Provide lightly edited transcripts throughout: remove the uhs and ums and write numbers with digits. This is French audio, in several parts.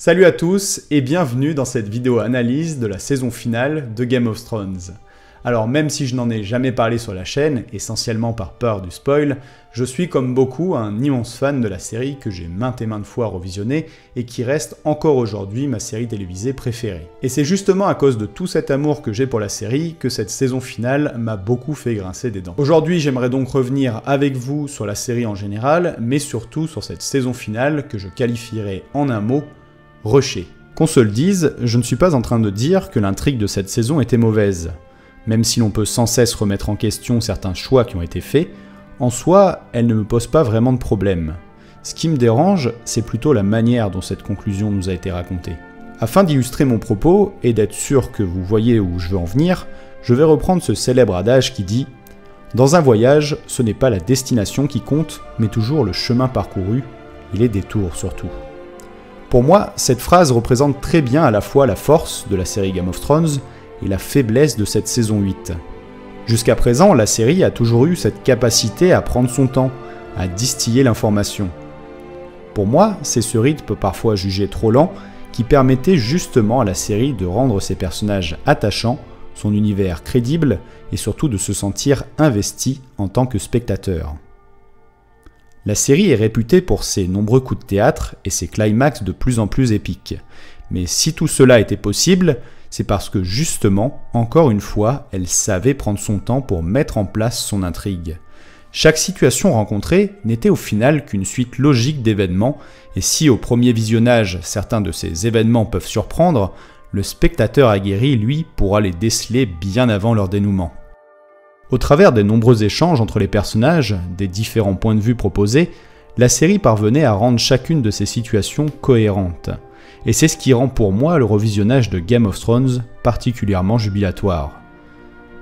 Salut à tous et bienvenue dans cette vidéo analyse de la saison finale de Game of Thrones. Alors même si je n'en ai jamais parlé sur la chaîne, essentiellement par peur du spoil, je suis comme beaucoup un immense fan de la série que j'ai maintes et maintes fois revisionnée et qui reste encore aujourd'hui ma série télévisée préférée. Et c'est justement à cause de tout cet amour que j'ai pour la série que cette saison finale m'a beaucoup fait grincer des dents. Aujourd'hui j'aimerais donc revenir avec vous sur la série en général, mais surtout sur cette saison finale que je qualifierais en un mot, rushée. Qu'on se le dise, je ne suis pas en train de dire que l'intrigue de cette saison était mauvaise. Même si l'on peut sans cesse remettre en question certains choix qui ont été faits, en soi, elle ne me pose pas vraiment de problème. Ce qui me dérange, c'est plutôt la manière dont cette conclusion nous a été racontée. Afin d'illustrer mon propos et d'être sûr que vous voyez où je veux en venir, je vais reprendre ce célèbre adage qui dit « Dans un voyage, ce n'est pas la destination qui compte, mais toujours le chemin parcouru, et les détours surtout. » Pour moi, cette phrase représente très bien à la fois la force de la série Game of Thrones et la faiblesse de cette saison 8. Jusqu'à présent, la série a toujours eu cette capacité à prendre son temps, à distiller l'information. Pour moi, c'est ce rythme parfois jugé trop lent qui permettait justement à la série de rendre ses personnages attachants, son univers crédible et surtout de se sentir investi en tant que spectateur. La série est réputée pour ses nombreux coups de théâtre et ses climax de plus en plus épiques. Mais si tout cela était possible, c'est parce que justement, encore une fois, elle savait prendre son temps pour mettre en place son intrigue. Chaque situation rencontrée n'était au final qu'une suite logique d'événements, et si au premier visionnage certains de ces événements peuvent surprendre, le spectateur aguerri, lui, pourra les déceler bien avant leur dénouement. Au travers des nombreux échanges entre les personnages, des différents points de vue proposés, la série parvenait à rendre chacune de ces situations cohérentes. Et c'est ce qui rend pour moi le revisionnage de Game of Thrones particulièrement jubilatoire.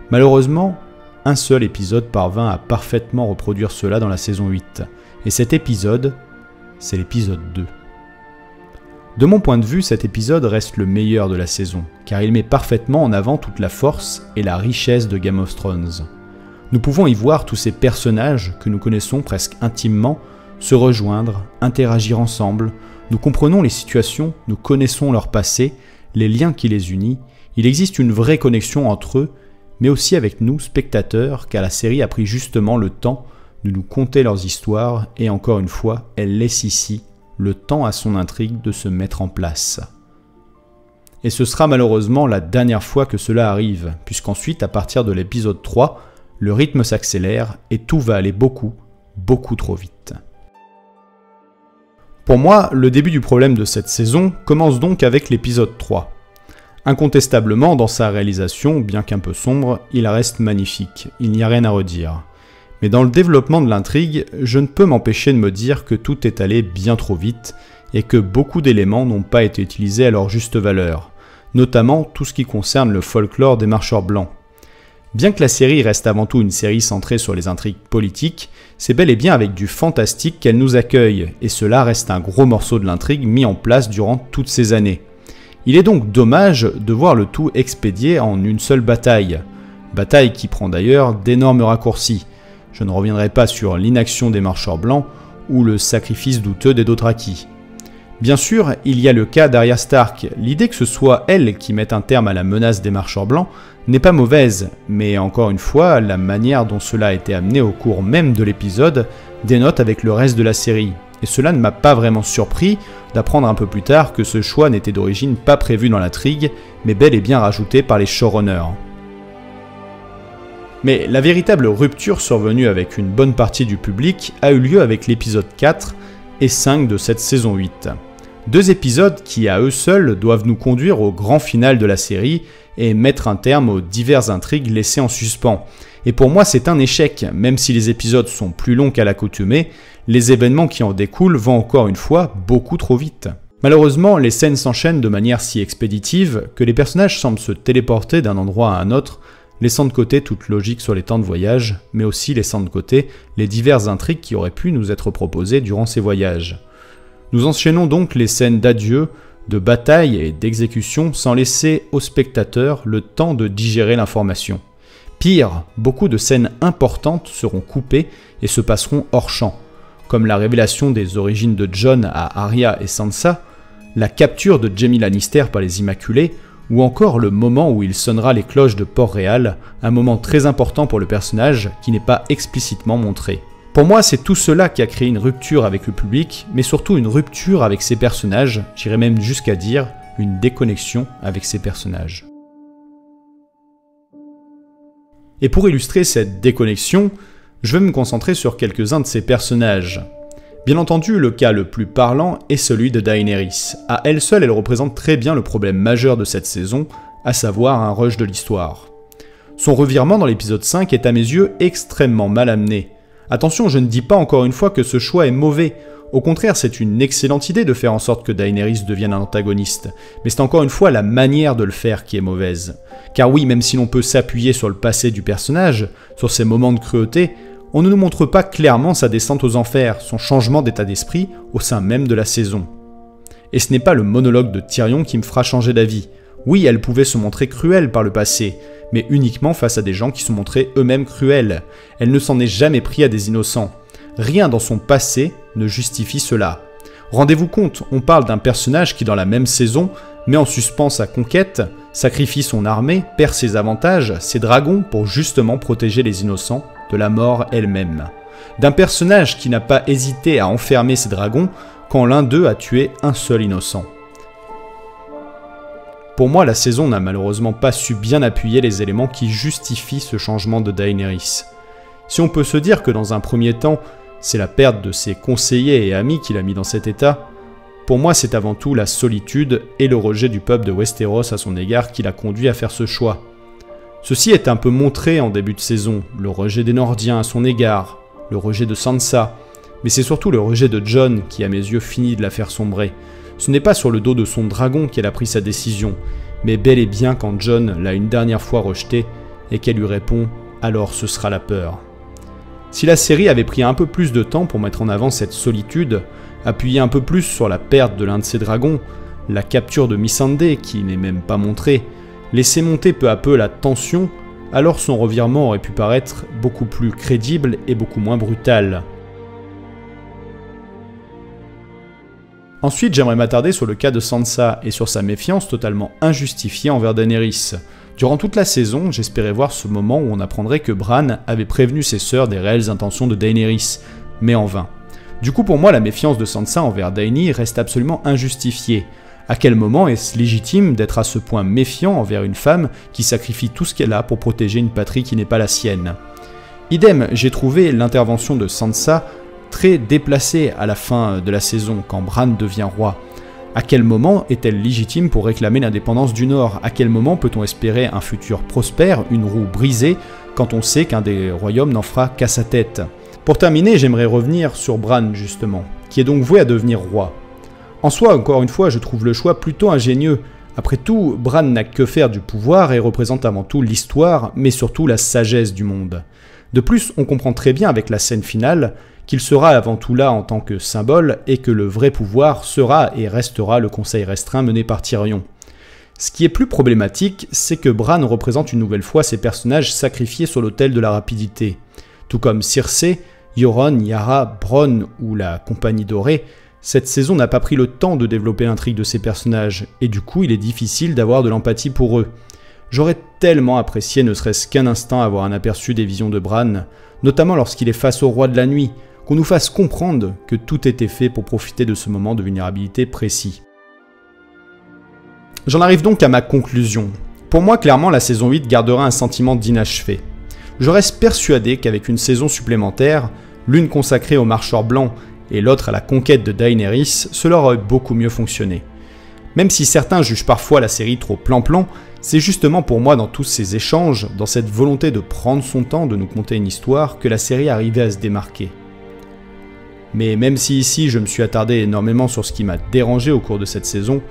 Malheureusement, un seul épisode parvint à parfaitement reproduire cela dans la saison 8, et cet épisode, c'est l'épisode 2. De mon point de vue, cet épisode reste le meilleur de la saison, car il met parfaitement en avant toute la force et la richesse de Game of Thrones. Nous pouvons y voir tous ces personnages que nous connaissons presque intimement se rejoindre, interagir ensemble. Nous comprenons les situations, nous connaissons leur passé, les liens qui les unissent. Il existe une vraie connexion entre eux, mais aussi avec nous, spectateurs, car la série a pris justement le temps de nous conter leurs histoires, et encore une fois, elle laisse ici le temps à son intrigue de se mettre en place. Et ce sera malheureusement la dernière fois que cela arrive, puisqu'ensuite, à partir de l'épisode 3, le rythme s'accélère et tout va aller beaucoup, beaucoup trop vite. Pour moi, le début du problème de cette saison commence donc avec l'épisode 3. Incontestablement, dans sa réalisation, bien qu'un peu sombre, il reste magnifique, il n'y a rien à redire. Mais dans le développement de l'intrigue, je ne peux m'empêcher de me dire que tout est allé bien trop vite et que beaucoup d'éléments n'ont pas été utilisés à leur juste valeur, notamment tout ce qui concerne le folklore des marcheurs blancs. Bien que la série reste avant tout une série centrée sur les intrigues politiques, c'est bel et bien avec du fantastique qu'elle nous accueille, et cela reste un gros morceau de l'intrigue mis en place durant toutes ces années. Il est donc dommage de voir le tout expédié en une seule bataille qui prend d'ailleurs d'énormes raccourcis. Je ne reviendrai pas sur l'inaction des marcheurs blancs ou le sacrifice douteux des Dothraki. Bien sûr, il y a le cas d'Arya Stark. L'idée que ce soit elle qui mette un terme à la menace des marcheurs blancs n'est pas mauvaise, mais encore une fois, la manière dont cela a été amené au cours même de l'épisode dénote avec le reste de la série. Et cela ne m'a pas vraiment surpris d'apprendre un peu plus tard que ce choix n'était d'origine pas prévu dans l'intrigue, mais bel et bien rajouté par les showrunners. Mais la véritable rupture survenue avec une bonne partie du public a eu lieu avec l'épisode 4 et 5 de cette saison 8. Deux épisodes qui à eux seuls doivent nous conduire au grand final de la série et mettre un terme aux diverses intrigues laissées en suspens. Et pour moi c'est un échec, même si les épisodes sont plus longs qu'à l'accoutumée, les événements qui en découlent vont encore une fois beaucoup trop vite. Malheureusement, les scènes s'enchaînent de manière si expéditive que les personnages semblent se téléporter d'un endroit à un autre, laissant de côté toute logique sur les temps de voyage, mais aussi laissant de côté les diverses intrigues qui auraient pu nous être proposées durant ces voyages. Nous enchaînons donc les scènes d'adieu, de bataille et d'exécution sans laisser aux spectateurs le temps de digérer l'information. Pire, beaucoup de scènes importantes seront coupées et se passeront hors champ, comme la révélation des origines de Jon à Arya et Sansa, la capture de Jaime Lannister par les Immaculés, ou encore le moment où il sonnera les cloches de Port-Réal, un moment très important pour le personnage qui n'est pas explicitement montré. Pour moi, c'est tout cela qui a créé une rupture avec le public, mais surtout une rupture avec ses personnages, j'irais même jusqu'à dire une déconnexion avec ses personnages. Et pour illustrer cette déconnexion, je vais me concentrer sur quelques-uns de ces personnages. Bien entendu, le cas le plus parlant est celui de Daenerys. À elle seule, elle représente très bien le problème majeur de cette saison, à savoir un rush de l'histoire. Son revirement dans l'épisode 5 est à mes yeux extrêmement mal amené. Attention, je ne dis pas encore une fois que ce choix est mauvais. Au contraire, c'est une excellente idée de faire en sorte que Daenerys devienne un antagoniste. Mais c'est encore une fois la manière de le faire qui est mauvaise. Car oui, même si l'on peut s'appuyer sur le passé du personnage, sur ses moments de cruauté, on ne nous montre pas clairement sa descente aux enfers, son changement d'état d'esprit au sein même de la saison. Et ce n'est pas le monologue de Tyrion qui me fera changer d'avis. Oui, elle pouvait se montrer cruelle par le passé, mais uniquement face à des gens qui se montraient eux-mêmes cruels. Elle ne s'en est jamais pris à des innocents. Rien dans son passé ne justifie cela. Rendez-vous compte, on parle d'un personnage qui dans la même saison met en suspens sa conquête, sacrifie son armée, perd ses avantages, ses dragons pour justement protéger les innocents de la mort elle-même. D'un personnage qui n'a pas hésité à enfermer ses dragons quand l'un d'eux a tué un seul innocent. Pour moi, la saison n'a malheureusement pas su bien appuyer les éléments qui justifient ce changement de Daenerys. Si on peut se dire que dans un premier temps, c'est la perte de ses conseillers et amis qui l'a mis dans cet état, pour moi c'est avant tout la solitude et le rejet du peuple de Westeros à son égard qui l'a conduit à faire ce choix. Ceci est un peu montré en début de saison, le rejet des Nordiens à son égard, le rejet de Sansa, mais c'est surtout le rejet de Jon qui à mes yeux finit de la faire sombrer. Ce n'est pas sur le dos de son dragon qu'elle a pris sa décision, mais bel et bien quand Jon l'a une dernière fois rejeté et qu'elle lui répond « alors ce sera la peur ». Si la série avait pris un peu plus de temps pour mettre en avant cette solitude, appuyer un peu plus sur la perte de l'un de ses dragons, la capture de Missandei qui n'est même pas montrée, laisser monter peu à peu la tension, alors son revirement aurait pu paraître beaucoup plus crédible et beaucoup moins brutal. Ensuite, j'aimerais m'attarder sur le cas de Sansa et sur sa méfiance totalement injustifiée envers Daenerys. Durant toute la saison, j'espérais voir ce moment où on apprendrait que Bran avait prévenu ses sœurs des réelles intentions de Daenerys, mais en vain. Du coup, pour moi, la méfiance de Sansa envers Dany reste absolument injustifiée. À quel moment est-ce légitime d'être à ce point méfiant envers une femme qui sacrifie tout ce qu'elle a pour protéger une patrie qui n'est pas la sienne? Idem, j'ai trouvé l'intervention de Sansa très déplacée à la fin de la saison, quand Bran devient roi. À quel moment est-elle légitime pour réclamer l'indépendance du Nord? À quel moment peut-on espérer un futur prospère, une roue brisée, quand on sait qu'un des royaumes n'en fera qu'à sa tête? Pour terminer, j'aimerais revenir sur Bran justement, qui est donc voué à devenir roi. En soi, encore une fois, je trouve le choix plutôt ingénieux. Après tout, Bran n'a que faire du pouvoir et représente avant tout l'histoire, mais surtout la sagesse du monde. De plus, on comprend très bien avec la scène finale qu'il sera avant tout là en tant que symbole et que le vrai pouvoir sera et restera le conseil restreint mené par Tyrion. Ce qui est plus problématique, c'est que Bran représente une nouvelle fois ces personnages sacrifiés sur l'autel de la rapidité. Tout comme Cersei, Euron, Yara, Bronn ou la Compagnie Dorée, cette saison n'a pas pris le temps de développer l'intrigue de ces personnages, et du coup il est difficile d'avoir de l'empathie pour eux. J'aurais tellement apprécié ne serait-ce qu'un instant avoir un aperçu des visions de Bran, notamment lorsqu'il est face au roi de la nuit, qu'on nous fasse comprendre que tout était fait pour profiter de ce moment de vulnérabilité précis. J'en arrive donc à ma conclusion. Pour moi, clairement, la saison 8 gardera un sentiment d'inachevé. Je reste persuadé qu'avec une saison supplémentaire, l'une consacrée aux marcheurs blancs et l'autre à la conquête de Daenerys, cela aurait beaucoup mieux fonctionné. Même si certains jugent parfois la série trop plan-plan, c'est justement pour moi dans tous ces échanges, dans cette volonté de prendre son temps de nous conter une histoire, que la série arrivait à se démarquer. Mais même si ici je me suis attardé énormément sur ce qui m'a dérangé au cours de cette saison,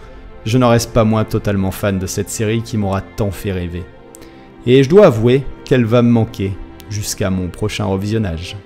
je n'en reste pas moins totalement fan de cette série qui m'aura tant fait rêver. Et je dois avouer qu'elle va me manquer jusqu'à mon prochain revisionnage.